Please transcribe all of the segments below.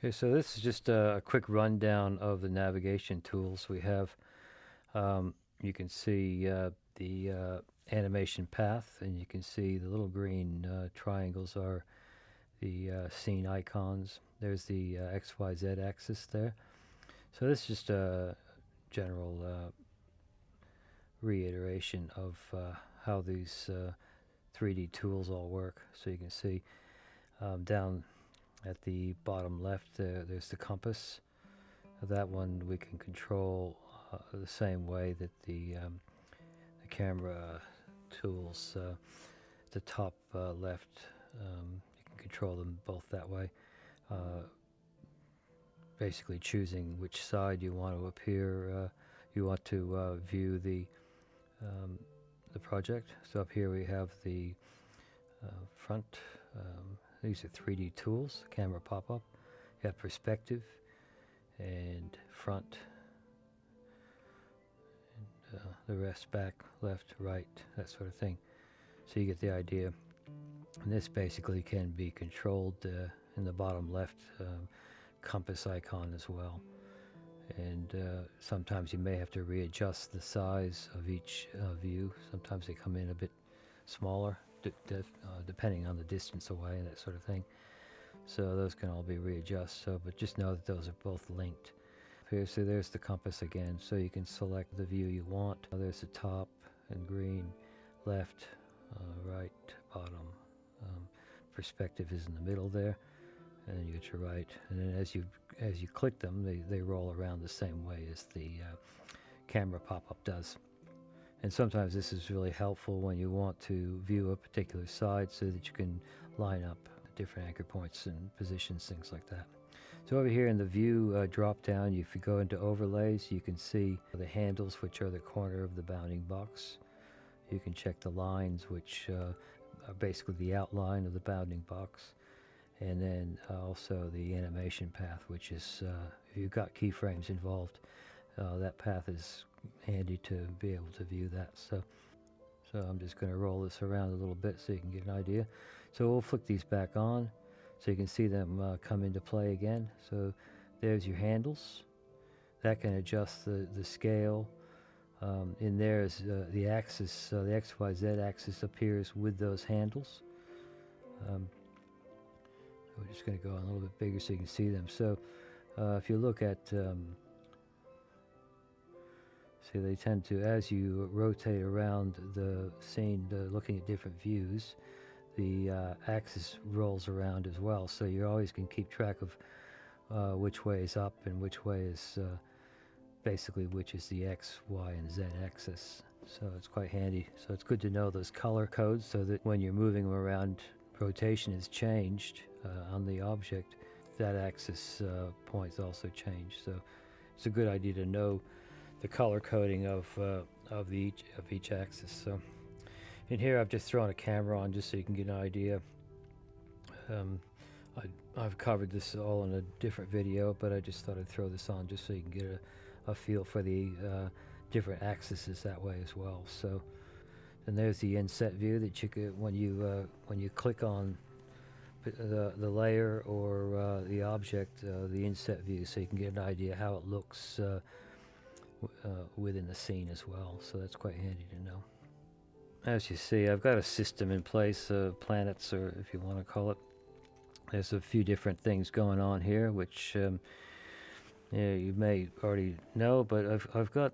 Okay, so this is just a quick rundown of the navigation tools we have. You can see the animation path, and you can see the little green triangles are the scene icons. There's the XYZ axis there. So this is just a general reiteration of how these 3D tools all work. So you can see down at the bottom left there's the compass. That one we can control the same way that the camera tools. The top left, you can control them both that way. Basically choosing which side you want to appear, you want to view the project. So up here we have the front. These are 3D tools, camera pop-up. You have perspective and front, and the rest back, left, right, that sort of thing. So you get the idea. And this basically can be controlled in the bottom left compass icon as well. And sometimes you may have to readjust the size of each view. Sometimes they come in a bit smaller, depending on the distance away and that sort of thing. So those can all be readjusted. So, but just know that those are both linked. Here, so there's the compass again. So you can select the view you want. There's the top and green, left, right, bottom. Perspective is in the middle there, and then you get your right. And then as you click them, they roll around the same way as the camera pop-up does. And sometimes this is really helpful when you want to view a particular side so that you can line up different anchor points and positions, things like that. So over here in the view drop down, if you go into overlays, you can see the handles, which are the corner of the bounding box. You can check the lines, which are basically the outline of the bounding box. And then also the animation path, which is, if you've got keyframes involved, that path is handy to be able to view that. So I'm just going to roll this around a little bit so you can get an idea. So we'll flick these back on so you can see them come into play again. So there's your handles. That can adjust the scale. In there is the axis, the XYZ axis appears with those handles. We're just going to go a little bit bigger so you can see them. So if you look at, see, they tend to, as you rotate around the scene, looking at different views, the axis rolls around as well. So you always can keep track of which way is up and which way is basically which is the X, Y, and Z axis. So it's quite handy. So it's good to know those color codes so that when you're moving them around, rotation is changed on the object, that axis points also change. So it's a good idea to know the color coding of each axis. So in here I've just thrown a camera on just so you can get an idea. I've covered this all in a different video, but I just thought I'd throw this on just so you can get a feel for the different axes that way as well. So, and there's the inset view that you could, when you click on the layer or the object, the inset view, so you can get an idea how it looks within the scene as well. So that's quite handy to know. As you see, I've got a system in place, planets, or if you want to call it. There's a few different things going on here, which you may already know, but I've got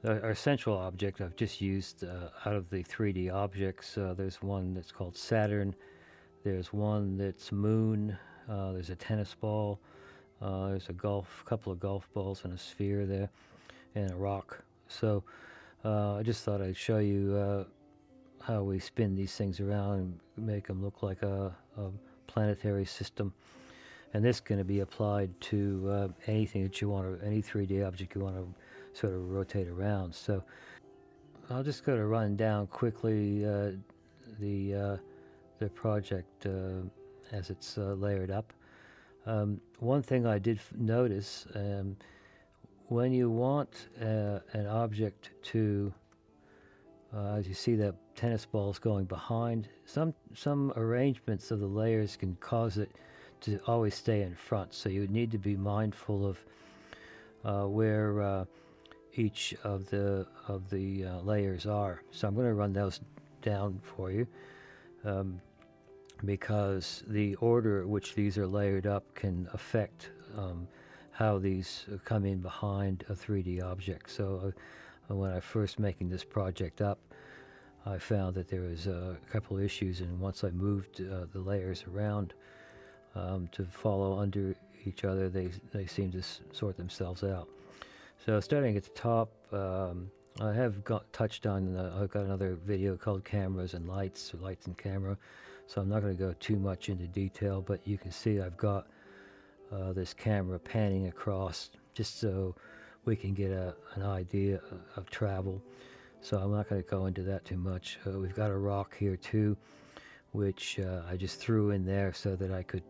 our central object I've just used out of the 3D objects. There's one that's called Saturn. There's one that's Moon. There's a tennis ball. There's a couple of golf balls and a sphere there, and a rock. So I just thought I'd show you how we spin these things around and make them look like a planetary system. And this is going to be applied to anything that you want to, any 3D object you want to sort of rotate around. So I'll just go to run down quickly the project as it's layered up. One thing I did notice, when you want an object to, as you see that tennis ball is going behind, some arrangements of the layers can cause it to always stay in front. So you need to be mindful of where each of the layers are. So I'm going to run those down for you, because the order at which these are layered up can affect how these come in behind a 3D object. So when I first making this project up, I found that there was a couple of issues, and once I moved the layers around to follow under each other, they seem to sort themselves out. So starting at the top, I have touched on, I've got another video called Cameras and Lights, or Lights and Camera, so I'm not going to go too much into detail, but you can see I've got this camera panning across just so we can get an idea of travel. So I'm not going to go into that too much. We've got a rock here too, which I just threw in there so that I could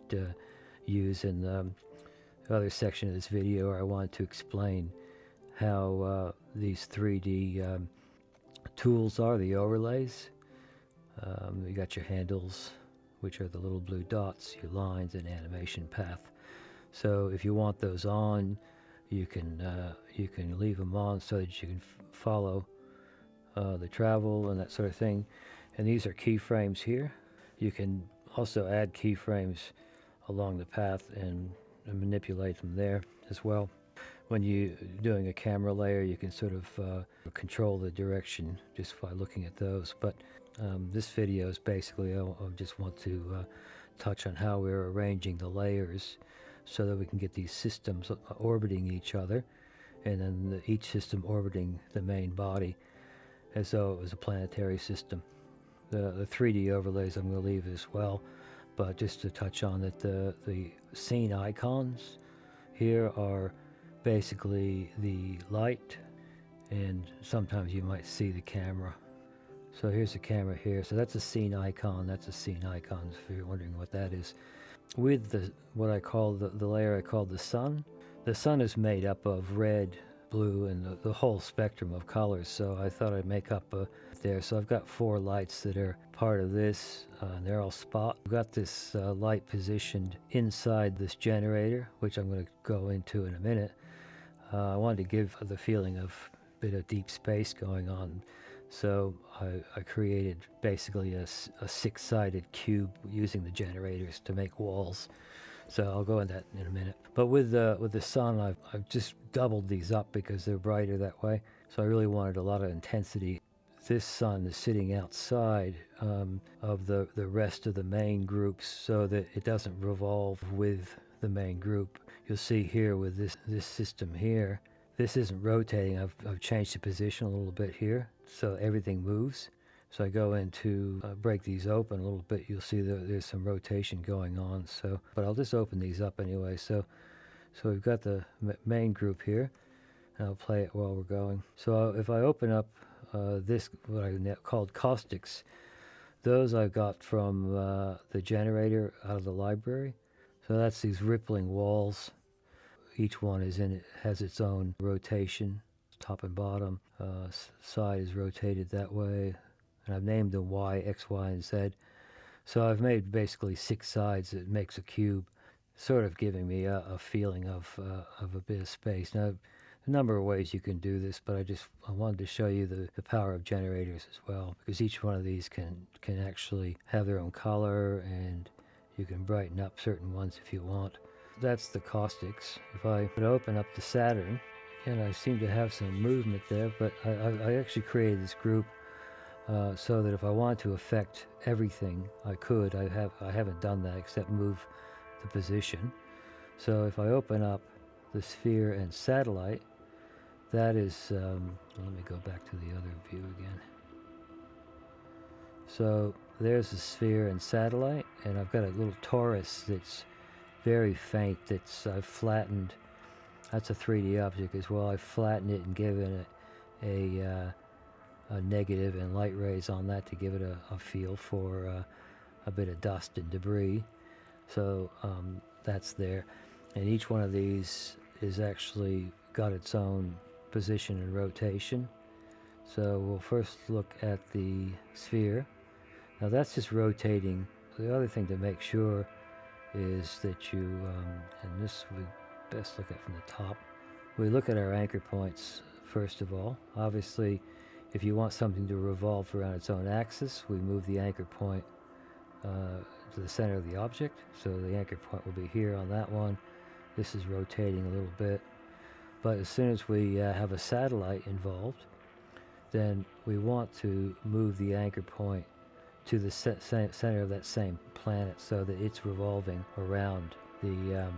use in the other section of this video where I wanted to explain how these 3D tools are, the overlays. You got your handles, which are the little blue dots, your lines, and animation path. So if you want those on, you can leave them on so that you can follow the travel and that sort of thing. And these are keyframes here. You can also add keyframes along the path and manipulate them there as well. When you're doing a camera layer, you can sort of control the direction just by looking at those. But this video is basically, I just want to touch on how we're arranging the layers so that we can get these systems orbiting each other, and then each system orbiting the main body as though it was a planetary system. The 3D overlays I'm going to leave as well, but just to touch on that, the scene icons here are basically the light, and sometimes you might see the camera. So here's the camera here. So that's a scene icon. That's a scene icon, if you're wondering what that is. With what I call the layer I call the sun is made up of red, blue, and the whole spectrum of colors. So I thought I'd make up there. So I've got 4 lights that are part of this, and they're all spot. I've got this light positioned inside this generator, which I'm going to go into in a minute. I wanted to give the feeling of a bit of deep space going on. So I created basically a 6-sided cube using the generators to make walls. So I'll go into that in a minute. But with the sun, I've just doubled these up because they're brighter that way. So I really wanted a lot of intensity. This sun is sitting outside of the rest of the main groups so that it doesn't revolve with the main group. You'll see here with this system here, this isn't rotating. I've changed the position a little bit here so everything moves. So I go into break these open a little bit. You'll see that there's some rotation going on. So, but I'll just open these up anyway. So we've got the main group here. And I'll play it while we're going. So if I open up this, what I called caustics, those I got from the generator out of the library. So that's these rippling walls. Each one has its own rotation, top and bottom. Side is rotated that way. And I've named them Y, X, Y, and Z. So I've made basically 6 sides that makes a cube, sort of giving me a feeling of a bit of space. Now, a number of ways you can do this, but I wanted to show you the power of generators as well, because each one of these can actually have their own color, and you can brighten up certain ones if you want. That's the caustics. If I would open up the Saturn, again, I seem to have some movement there, but I actually created this group so that if I wanted to affect everything, I could. I haven't done that except move the position. So if I open up the sphere and satellite, that is, let me go back to the other view again. So there's the sphere and satellite, and I've got a little torus that's very faint I've flattened. That's a 3D object as well. I've flattened it and given it a negative and light rays on that to give it a feel for a bit of dust and debris. So that's there. And each one of these is actually got its own position and rotation. So we'll first look at the sphere. Now that's just rotating. The other thing to make sure is that you, and this we best look at from the top. We look at our anchor points first of all. Obviously, if you want something to revolve around its own axis, we move the anchor point to the center of the object. So the anchor point will be here on that one. This is rotating a little bit. But as soon as we have a satellite involved, then we want to move the anchor point to the center of that same planet so that it's revolving around the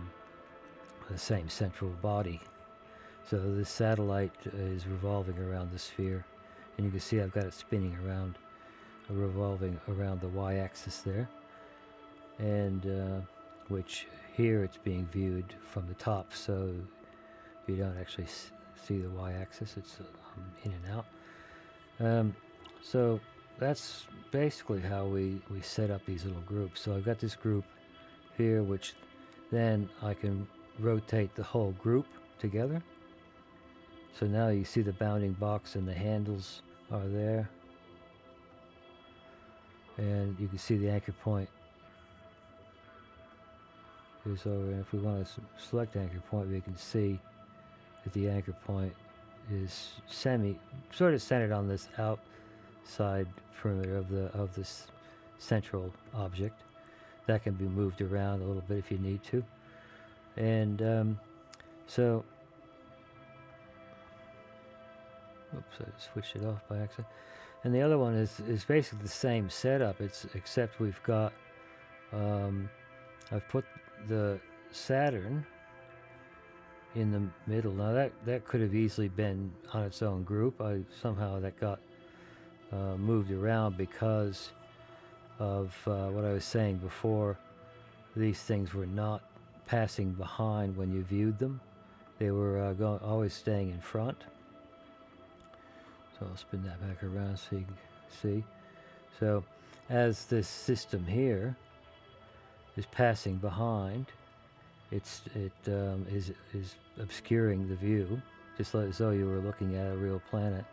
same central body. So this satellite is revolving around the sphere, and you can see I've got it spinning around, revolving around the y-axis there, and which here it's being viewed from the top, so you don't actually see the y-axis. It's in and out. So that's basically how we set up these little groups. So I've got this group here, which then I can rotate the whole group together. So now you see the bounding box and the handles are there, and you can see the anchor point is over. And if we want to select anchor point, we can see that the anchor point is sort of centered on this outside perimeter of this central object. That can be moved around a little bit if you need to. And so, oops, I switched it off by accident. And the other one is basically the same setup. Except we've got I've put the Saturn in the middle. Now that could have easily been on its own group. Somehow that got moved around because of what I was saying before. These things were not passing behind when you viewed them. They were always staying in front. So I'll spin that back around so you can see. So as this system here is passing behind, it is obscuring the view, just as though you were looking at a real planet.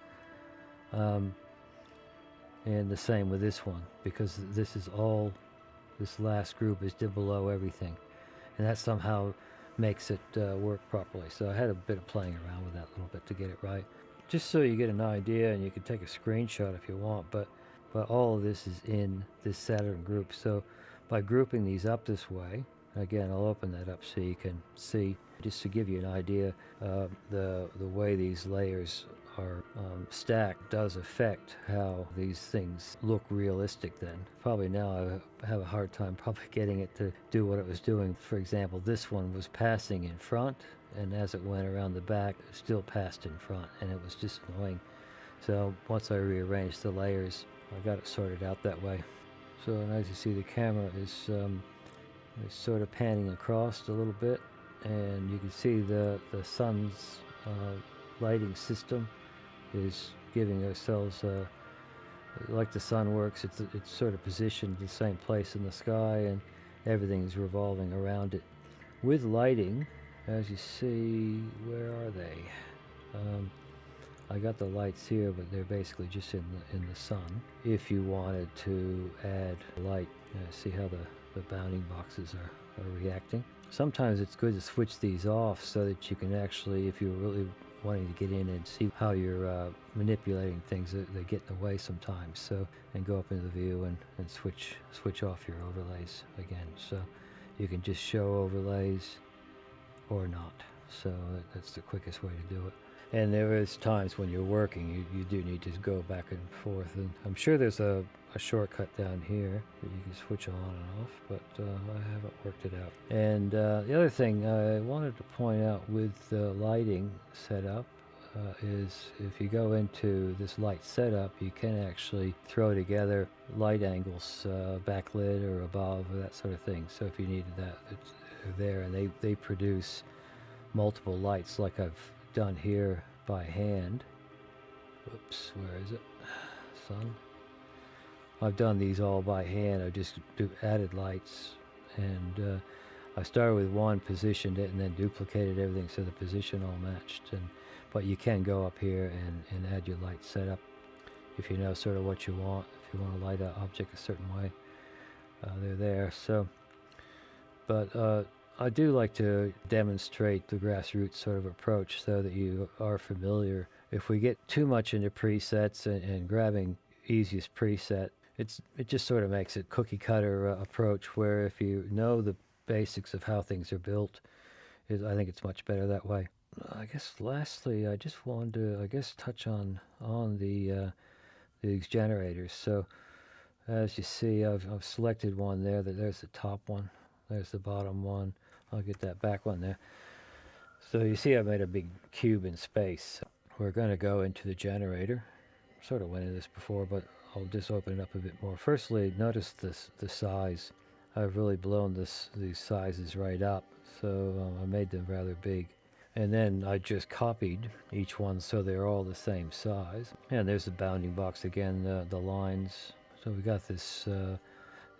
And the same with this one, because this last group is below everything, and that somehow makes it work properly. So I had a bit of playing around with that a little bit to get it right, just so you get an idea, and you can take a screenshot if you want. But all of this is in this Saturn group. So by grouping these up this way, again, I'll open that up so you can see, just to give you an idea, the way these layers are stacked does affect how these things look realistic then. Probably now I have a hard time probably getting it to do what it was doing. For example, this one was passing in front, and as it went around the back, it still passed in front, and it was just annoying. So once I rearranged the layers, I got it sorted out that way. So, and as you see, the camera is sort of panning across a little bit, and you can see the sun's lighting system is giving ourselves like the sun works. It's sort of positioned the same place in the sky, and everything is revolving around it. With lighting, as you see, where are they? I got the lights here, but they're basically just in the sun. If you wanted to add light, see how the bounding boxes are reacting. Sometimes it's good to switch these off so that you can actually, if you're really wanting to get in and see how you're manipulating things, they get in the way sometimes. So, and go up into the view and switch off your overlays again. So you can just show overlays or not. So that's the quickest way to do it. And there is times when you're working, you do need to go back and forth. And I'm sure there's a shortcut down here that you can switch on and off, but I haven't worked it out. And the other thing I wanted to point out with the lighting setup is if you go into this light setup, you can actually throw together light angles, backlit or above, or that sort of thing. So if you needed that, it's there, and they produce multiple lights like I've done here by hand. Whoops, where is it? Sun. I've done these all by hand. I just added lights, and I started with one, positioned it, and then duplicated everything so the position all matched. But you can go up here and add your light setup if you know sort of what you want. If you want to light an object a certain way, they're there. So But I do like to demonstrate the grassroots sort of approach so that you are familiar. If we get too much into presets and grabbing easiest preset, it just sort of makes it cookie cutter approach, where if you know the basics of how things are built, I think it's much better that way. I guess lastly, I just wanted to touch on these generators. So as you see, I've selected one there. There's the top one. There's the bottom one. I'll get that back one there. So you see I made a big cube in space. We're going to go into the generator. Sort of went into this before, but I'll just open it up a bit more. Firstly, notice the size. I've really blown these sizes right up, so I made them rather big. And then I just copied each one so they're all the same size. And there's the bounding box again, the lines. So we got this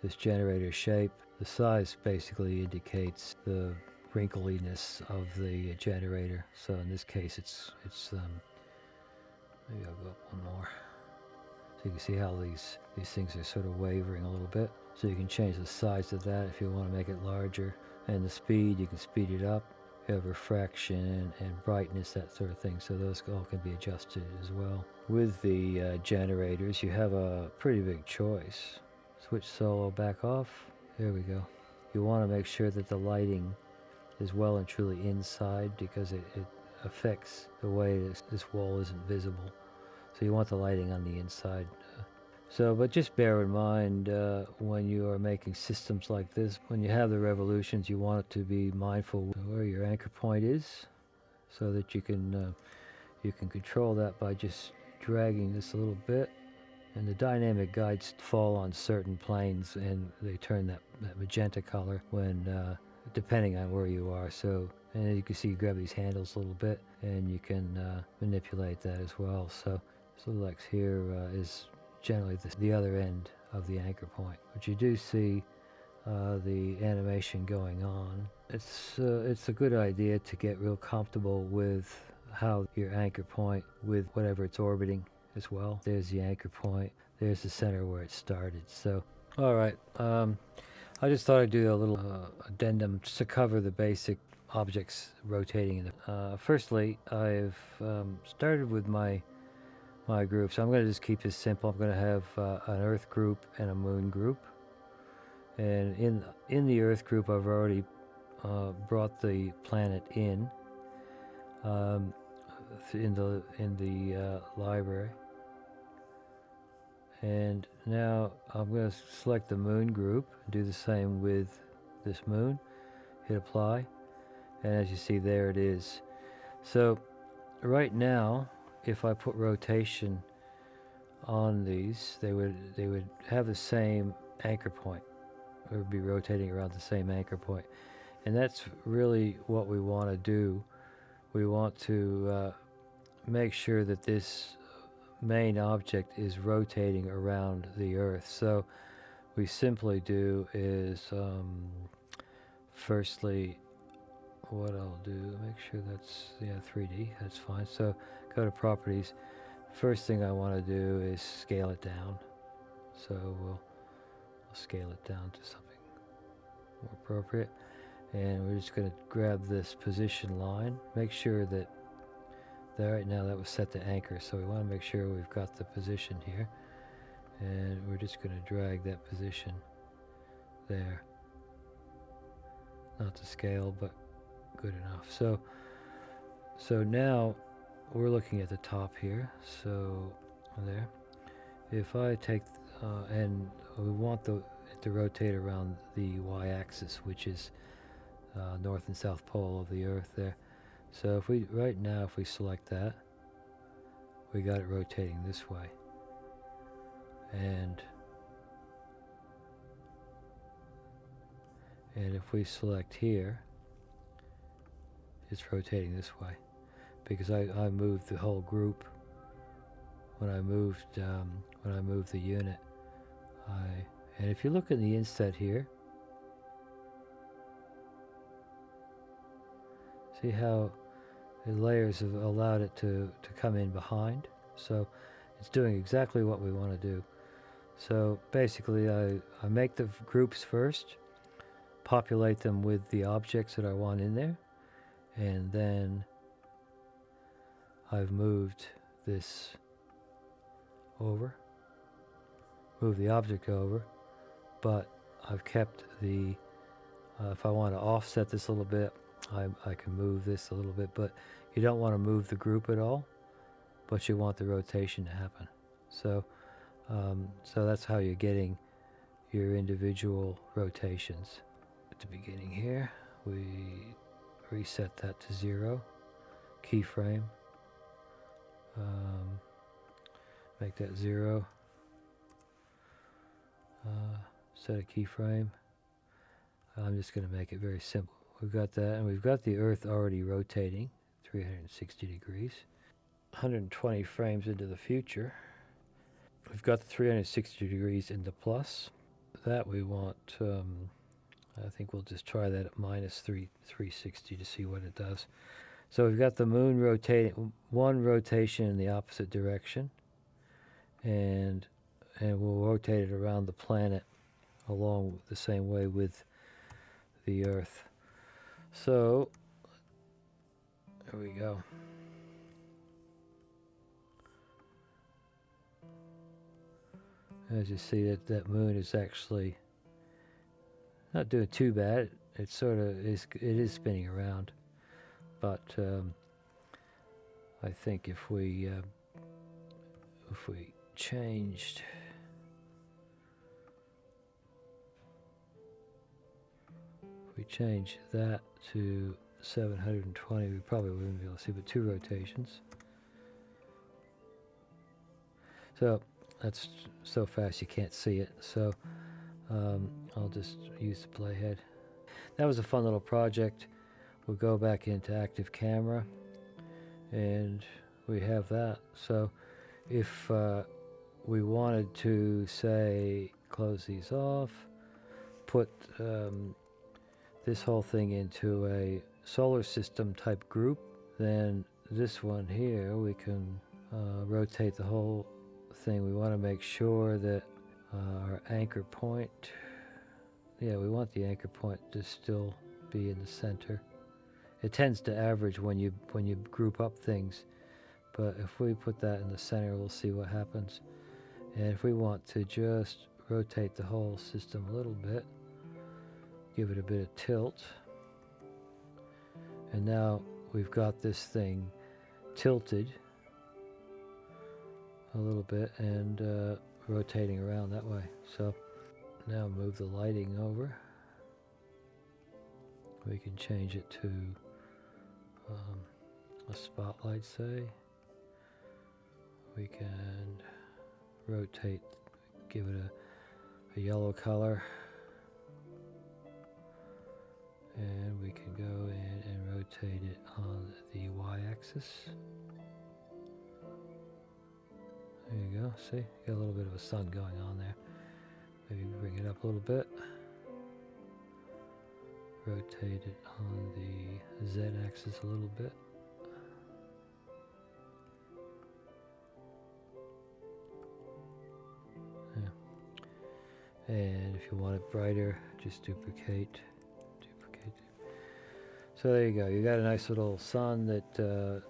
this generator shape. The size basically indicates the wrinkliness of the generator. So in this case, it's maybe I'll go up one more. So you can see how these things are sort of wavering a little bit. So you can change the size of that if you want to make it larger. And the speed, you can speed it up. You have refraction and brightness, that sort of thing. So those all can be adjusted as well. With the generators, you have a pretty big choice. Switch solo back off. There we go. You want to make sure that the lighting is well and truly inside, because it affects the way this wall isn't visible. So you want the lighting on the inside. But just bear in mind when you are making systems like this, when you have the revolutions, you want it to be mindful where your anchor point is, so that you can control that by just dragging this a little bit. And the dynamic guides fall on certain planes, and they turn that magenta color when depending on where you are. So, and you can see you grab these handles a little bit, and you can manipulate that as well. So this little X here is generally the other end of the anchor point. But you do see the animation going on. It's a good idea to get real comfortable with how your anchor point, with whatever it's orbiting as well. There's the anchor point. There's the center where it started. So, all right. I just thought I'd do a little addendum just to cover the basic objects rotating. Firstly, I've started with my group, so I'm going to just keep this simple. I'm going to have an Earth group and a Moon group. And in the Earth group, I've already brought the planet in the library. And now I'm going to select the Moon group, do the same with this moon, hit apply, and as you see, there it is. So right now, if I put rotation on these, they would have the same anchor point. It would be rotating around the same anchor point. And that's really what we want to do. We want to make sure that this main object is rotating around the Earth. So we simply do is firstly, what I'll do, make sure that's 3D, that's fine. So go to properties. First thing I want to do is scale it down. So we'll scale it down to something more appropriate. And we're just going to grab this position line. Make sure that right now that was set to anchor, so we want to make sure we've got the position here, and we're just going to drag that position there. Not to scale, but good enough. So now we're looking at the top here. So there. If I take and we want it to rotate around the y-axis, which is north and south pole of the Earth there. So if we select that, we got it rotating this way. And if we select here, it's rotating this way, because I moved the whole group when I moved the unit. And if you look at the inset here, see how the layers have allowed it to come in behind. So it's doing exactly what we want to do. So basically I make the groups first, populate them with the objects that I want in there, and then I've moved this over, moved the object over, but I've kept the, if I want to offset this a little bit, I can move this a little bit, but you don't want to move the group at all, but you want the rotation to happen. So, so that's how you're getting your individual rotations. At the beginning here, we reset that to 0, keyframe, make that 0, set a keyframe. I'm just going to make it very simple. We've got that, and we've got the Earth already rotating 360 degrees. 120 frames into the future, we've got the 360 degrees into plus. That we want, I think we'll just try that at minus 360 to see what it does. So we've got the moon rotating, one rotation in the opposite direction, and we'll rotate it around the planet along the same way with the Earth. So there we go. As you see, that moon is actually not doing too bad. It sort of is. It is spinning around, but I think if we changed, if we change that to 720, we probably wouldn't be able to see but 2 rotations. So that's so fast you can't see it. So I'll just use the playhead. That was a fun little project. We'll go back into active camera, and we have that. So if we wanted to, say, close these off, put this whole thing into a solar system type group, then this one here, we can rotate the whole thing. We want to make sure that our anchor point, we want the anchor point to still be in the center. It tends to average when you group up things, but if we put that in the center, we'll see what happens. And if we want to just rotate the whole system a little bit, give it a bit of tilt, and now we've got this thing tilted a little bit and rotating around that way. So now move the lighting over. We can change it to a spotlight, say. We can rotate, give it a yellow color, and we can go in and rotate it on the y-axis. There you go, see? Got a little bit of a sun going on there. Maybe bring it up a little bit. Rotate it on the z-axis a little bit. Yeah. And if you want it brighter, just duplicate. So there you go. You got a nice little sun that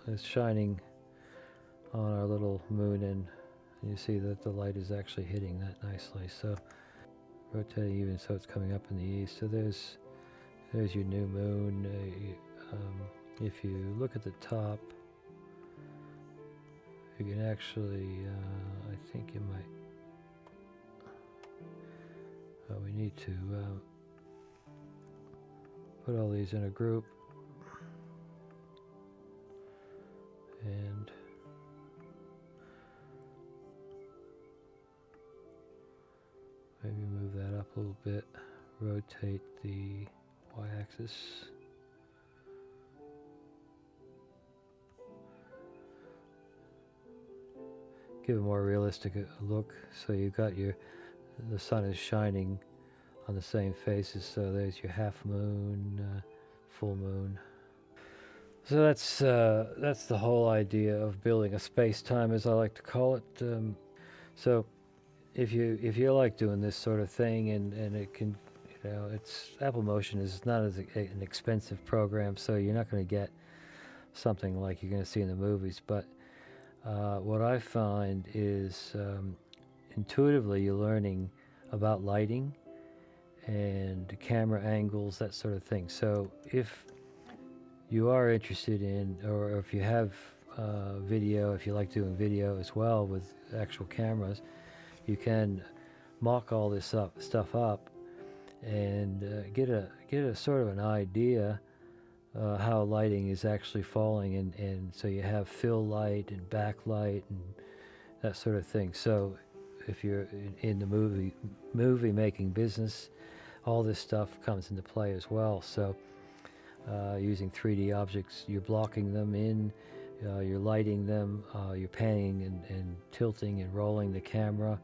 is shining on our little moon, and you see that the light is actually hitting that nicely. So rotating even so it's coming up in the east. So there's your new moon. If you look at the top, you can actually, I think you might, we need to put all these in a group, and maybe move that up a little bit, rotate the y-axis. Give a more realistic look. So you've got the sun is shining on the same faces. So there's your half moon, full moon. So that's the whole idea of building a space-time, as I like to call it. So if you like doing this sort of thing, and it can You know, it's Apple Motion is not as an expensive program, so you're not going to get something like you're going to see in the movies. But what I find is intuitively you're learning about lighting and camera angles, that sort of thing. So if you are interested in, or if you have video, if you like doing video as well with actual cameras, you can mock all this stuff up and get a sort of an idea how lighting is actually falling, and so you have fill light and backlight and that sort of thing. So if you're in the movie making business, all this stuff comes into play as well. So using 3D objects, you're blocking them in, you're lighting them, you're panning and tilting and rolling the camera.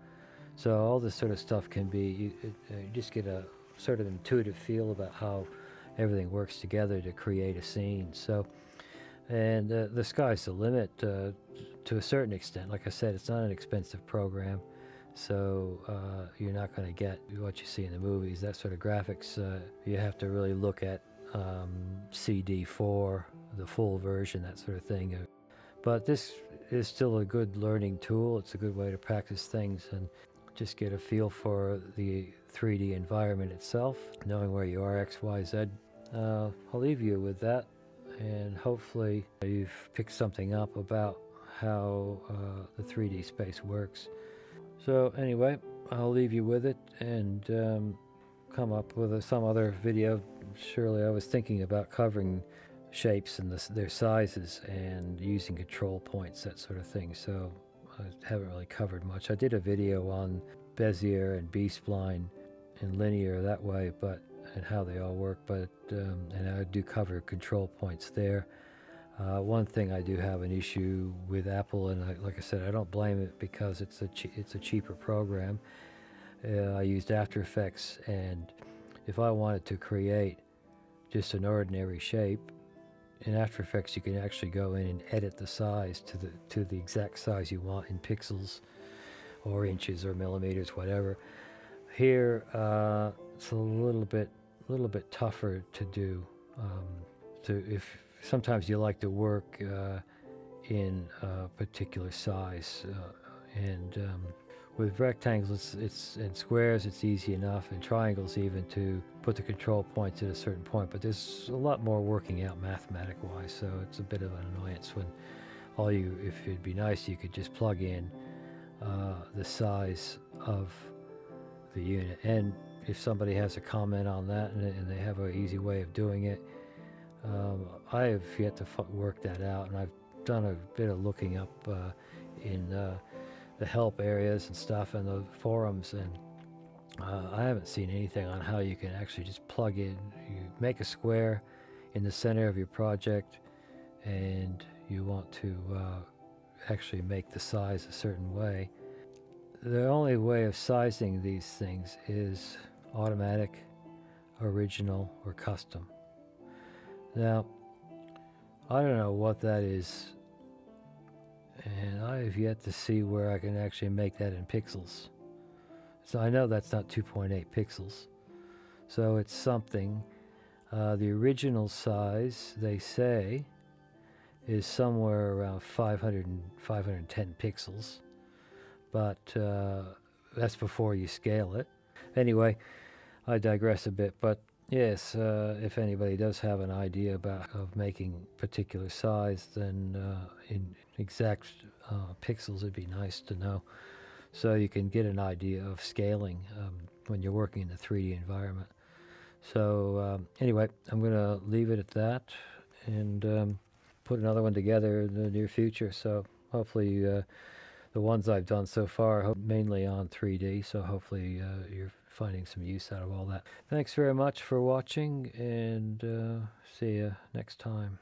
So all this sort of stuff can be, you just get a sort of intuitive feel about how everything works together to create a scene. So, and the sky's the limit to a certain extent. Like I said, it's not an expensive program, so you're not going to get what you see in the movies. That sort of graphics, you have to really look at CD4, the full version, that sort of thing. But this is still a good learning tool. It's a good way to practice things and just get a feel for the 3D environment itself, knowing where you are, X, Y, Z. I'll leave you with that, and hopefully you've picked something up about how the 3D space works. So anyway, I'll leave you with it and come up with some other video. Surely I was thinking about covering shapes and their sizes and using control points, that sort of thing. So I haven't really covered much. I did a video on Bezier and B-spline and linear that way, and how they all work, but and I do cover control points there. One thing I do have an issue with Apple, and like I said, I don't blame it because it's a cheaper program. I used After Effects, and if I wanted to create just an ordinary shape, in After Effects you can actually go in and edit the size to the exact size you want in pixels or inches or millimeters, whatever. Here it's a little bit tougher to do. If sometimes you like to work in a particular size, and with rectangles and squares it's easy enough, and triangles even, to put the control points at a certain point, but there's a lot more working out mathematic wise, so it's a bit of an annoyance when if it'd be nice you could just plug in the size of the unit. And if somebody has a comment on that and they have an easy way of doing it, I have yet to work that out, and I've done a bit of looking up in the help areas and stuff and the forums, and I haven't seen anything on how you can actually just plug in. You make a square in the center of your project, and you want to actually make the size a certain way. The only way of sizing these things is automatic, original, or custom. Now, I don't know what that is, and I have yet to see where I can actually make that in pixels. So I know that's not 2.8 pixels. So it's something. The original size, they say, is somewhere around 510 pixels. But that's before you scale it. Anyway, I digress a bit, but yes, if anybody does have an idea of making particular size, then in exact pixels, it'd be nice to know, so you can get an idea of scaling when you're working in the 3D environment. So anyway, I'm going to leave it at that, and put another one together in the near future. So hopefully the ones I've done so far, mainly on 3D, so hopefully you're finding some use out of all that. Thanks very much for watching, and see you next time.